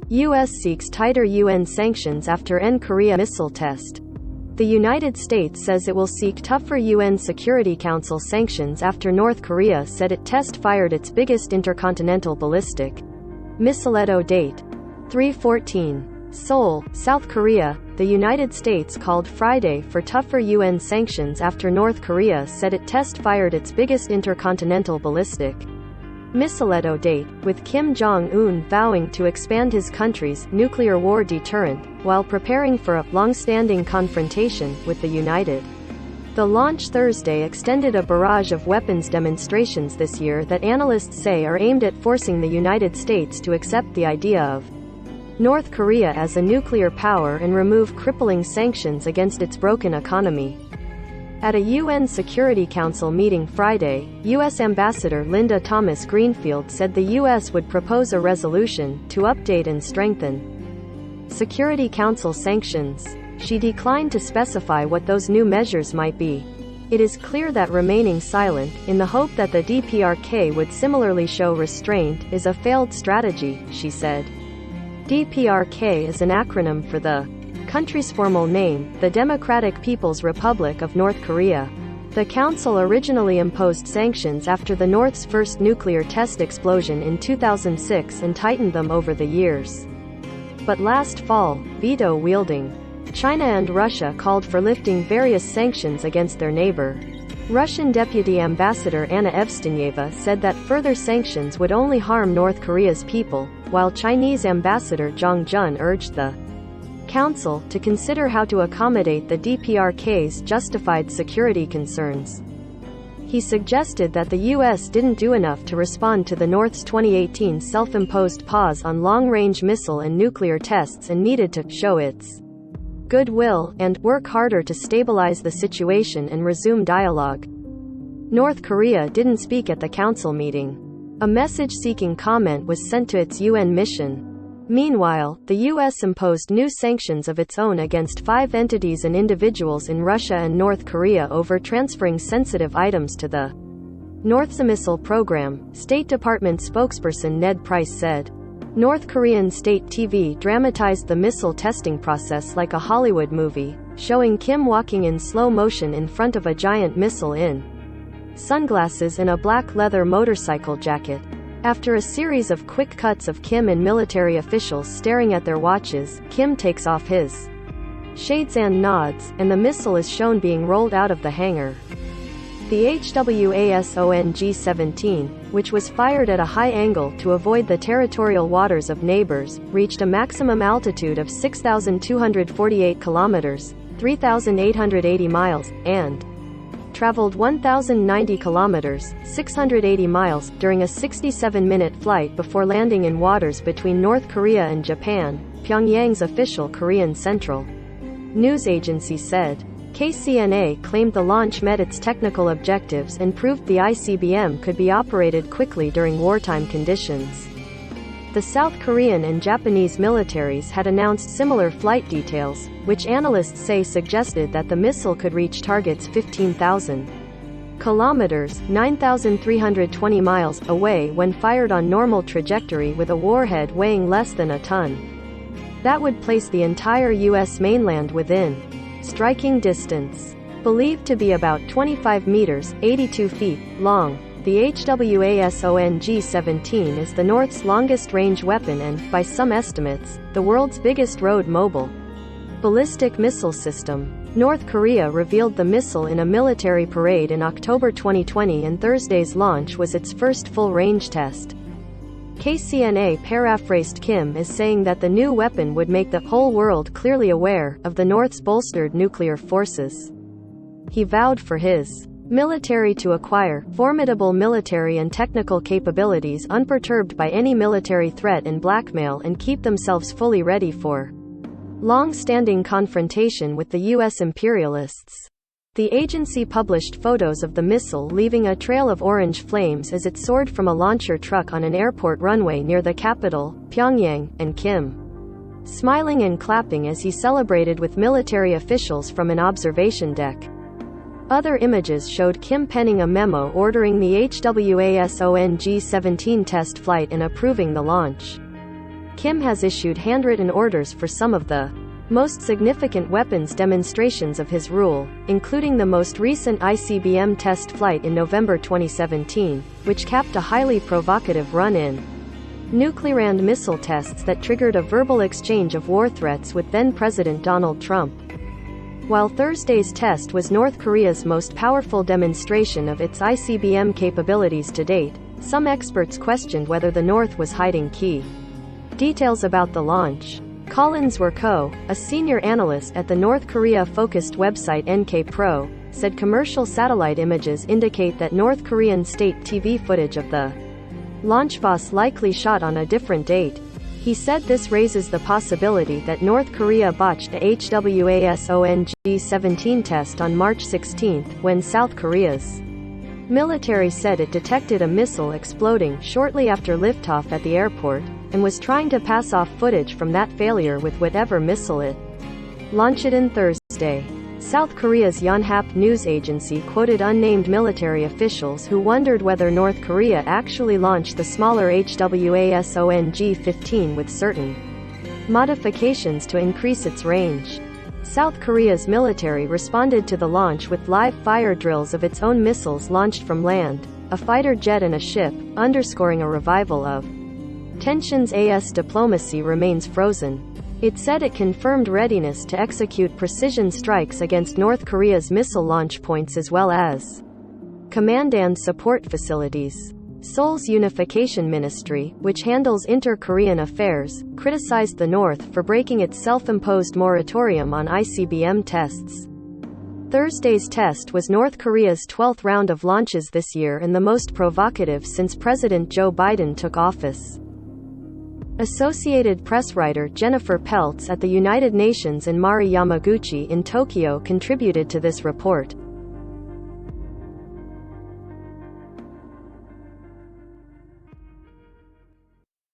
U.S. seeks tighter UN sanctions after N-Korea missile test. The United States says it will seek tougher UN Security Council sanctions after North Korea said it test-fired its biggest intercontinental ballistic missile. Date 3/14. Seoul, South Korea. The United States called Friday for tougher UN sanctions after North Korea said it test-fired its biggest intercontinental ballistic missile. Date, with Kim Jong-un vowing to expand his country's nuclear war deterrent, while preparing for a long-standing confrontation with the United. The launch Thursday extended a barrage of weapons demonstrations this year that analysts say are aimed at forcing the United States to accept the idea of North Korea as a nuclear power and remove crippling sanctions against its broken economy. At a UN Security Council meeting Friday, U.S. Ambassador Linda Thomas-Greenfield said the U.S. would propose a resolution to update and strengthen Security Council sanctions. She declined to specify what those new measures might be. It is clear that remaining silent, in the hope that the DPRK would similarly show restraint, is a failed strategy, she said. DPRK is an acronym for the country's formal name, the Democratic People's Republic of North Korea. The council originally imposed sanctions after the North's first nuclear test explosion in 2006 and tightened them over the years. But last fall, veto-wielding China and Russia called for lifting various sanctions against their neighbor. Russian Deputy Ambassador Anna Evstenyeva said that further sanctions would only harm North Korea's people, while Chinese Ambassador Zhang Jun urged the Council to consider how to accommodate the DPRK's justified security concerns. He suggested that the U.S. didn't do enough to respond to the North's 2018 self-imposed pause on long-range missile and nuclear tests and needed to show its goodwill and work harder to stabilize the situation and resume dialogue. North Korea didn't speak at the council meeting. A message seeking comment was sent to its UN mission. Meanwhile, the U.S. imposed new sanctions of its own against 5 entities and individuals in Russia and North Korea over transferring sensitive items to the North's missile program, State Department spokesperson Ned Price said. North Korean state TV dramatized the missile testing process like a Hollywood movie, showing Kim walking in slow motion in front of a giant missile in sunglasses and a black leather motorcycle jacket. After a series of quick cuts of Kim and military officials staring at their watches, Kim takes off his shades and nods, and the missile is shown being rolled out of the hangar. The HWASONG-17, which was fired at a high angle to avoid the territorial waters of neighbors, reached a maximum altitude of 6,248 kilometers, 3,880 miles, and traveled 1,090 kilometers, 680 miles, during a 67-minute flight before landing in waters between North Korea and Japan, Pyongyang's official Korean Central News Agency said. KCNA claimed the launch met its technical objectives and proved the ICBM could be operated quickly during wartime conditions. The South Korean and Japanese militaries had announced similar flight details, which analysts say suggested that the missile could reach targets 15,000 kilometers, 9,320 miles, away when fired on normal trajectory with a warhead weighing less than a ton. That would place the entire U.S. mainland within striking distance. Believed to be about 25 meters, 82 feet, long, the HWASONG-17 is the North's longest-range weapon and, by some estimates, the world's biggest road-mobile ballistic missile system. North Korea revealed the missile in a military parade in October 2020, and Thursday's launch was its first full-range test. KCNA paraphrased Kim as saying that the new weapon would make the whole world clearly aware of the North's bolstered nuclear forces. He vowed for his military to acquire formidable military and technical capabilities unperturbed by any military threat and blackmail, and keep themselves fully ready for long-standing confrontation with the U.S. imperialists. The agency published photos of the missile leaving a trail of orange flames as it soared from a launcher truck on an airport runway near the capital, Pyongyang, and Kim smiling and clapping as he celebrated with military officials from an observation deck. Other images showed Kim penning a memo ordering the HWASONG-17 test flight and approving the launch. Kim has issued handwritten orders for some of the most significant weapons demonstrations of his rule, including the most recent ICBM test flight in November 2017, which capped a highly provocative run-in nuclear missile tests that triggered a verbal exchange of war threats with then-President Donald Trump. While Thursday's test was North Korea's most powerful demonstration of its ICBM capabilities to date, some experts questioned whether the North was hiding key details about the launch. Collins Werko, a senior analyst at the North Korea-focused website NK Pro, said commercial satellite images indicate that North Korean state TV footage of the launch was likely shot on a different date. He said this raises the possibility that North Korea botched a HWASONG-17 test on March 16, when South Korea's military said it detected a missile exploding shortly after liftoff at the airport, and was trying to pass off footage from that failure with whatever missile it launched in Thursday. South Korea's Yonhap news agency quoted unnamed military officials who wondered whether North Korea actually launched the smaller HWASONG-15 with certain modifications to increase its range. South Korea's military responded to the launch with live fire drills of its own missiles launched from land, a fighter jet and a ship, underscoring a revival of tensions as diplomacy remains frozen. It said it confirmed readiness to execute precision strikes against North Korea's missile launch points as well as command and support facilities. Seoul's Unification Ministry, which handles inter-Korean affairs, criticized the North for breaking its self-imposed moratorium on ICBM tests. Thursday's test was North Korea's 12th round of launches this year and the most provocative since President Joe Biden took office. Associated Press writer Jennifer Peltz at the United Nations and Mari Yamaguchi in Tokyo contributed to this report.